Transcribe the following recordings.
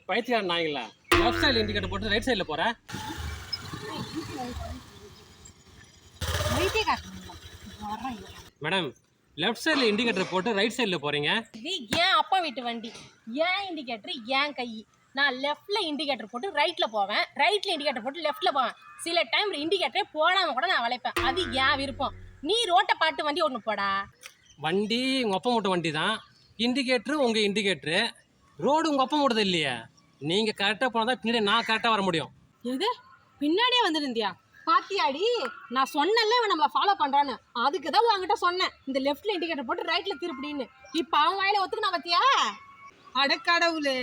பைத்தியார் நாய்ங்களா, left சைடில் indicator போட்டு right சைடில் போகிறேன். மேடம், லெஃப்ட் சைடில் இண்டிகேட்டர் போட்டு ரைட் சைடில் போகிறீங்க. இது ஏன் அப்பா வீட்டு வண்டி, ஏன் இண்டிகேட்டர் ஏன் கை. நான் லெஃப்ட்ல இண்டிகேட்டர் போட்டு ரைட்ல போவேன், ரைட்ல இண்டிகேட்டர் போட்டு லெஃப்ட்ல போவேன். சில டைம் இண்டிகேட்டரே போடாம கூட நான் வளைப்பேன். அது ஏன் விருப்பம். நீ ரோட்டை பாட்டு வண்டி ஒன்று போடா. வண்டி உங்கள் அப்பா மூட்டை வண்டி தான், இண்டிகேட்ரு உங்கள் இண்டிகேட்ரு, ரோடு உங்கள் அப்பா மூட்டது இல்லையே. நீங்கள் கரெக்டாக போனால் தான் பின்னாடி நான் கரெக்டாக வர முடியும். எது பின்னாடியே வந்துருந்தியா? பாத்தியாடி, நான் சொன்னல இவன் நம்மளை ஃபாலோ பண்றான்னு. அதுக்கு தான் உங்ககிட்ட சொன்னேன் இந்த லெஃப்ட்ல இண்டிகேட்டர் போட்டு ரைட்ல திருப்பிடின்னு. இப்போ அவன் வாயில ஒத்துக்கு நான் பத்தியா? அடக்கடவுளே,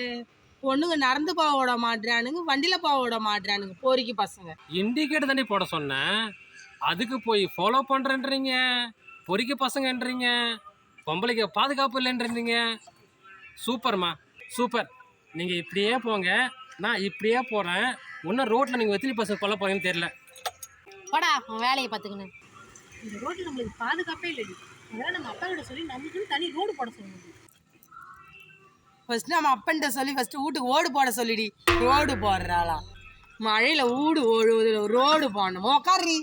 பொண்ணுங்க நடந்து போக விட மாட்றானுங்க, வண்டியில போக விட மாட்றானுங்க போரிக்கு பசங்க. இண்டிகேட்டர் தானே போட சொன்னேன், அதுக்கு போய் ஃபாலோ பண்ணுறேன்றீங்க, பொறிக்க பசங்கன்றீங்க, பொம்பளைக்கு பாதுகாப்பு இல்லைன்றீங்க. சூப்பர்மா சூப்பர். நீங்கள் இப்படியே போங்க, நான் இப்படியே போகிறேன். இன்னும் ரோட்டில் நீங்கள் எத்தனை பசங்க கொல்ல போகிறீங்கன்னு தெரியல. போடா உன் வேலையை பார்த்துக்கணும். இந்த ரோட்டில் நம்மளுக்கு பாதுகாப்பே இல்லை. அதெல்லாம் நம்ம அப்பா கிட்ட சொல்லி நம்மளுக்குன்னு தனி ரோடு போட சொல்லணும். ஃபர்ஸ்ட் நம்ம அப்பன்ட்ட சொல்லி ஃபர்ஸ்ட் வீட்டுக்கு ஓடு போட சொல்லிடி. ரோடு போடுறாளாம், மழையில ரோடு போடணும். உட்காரி.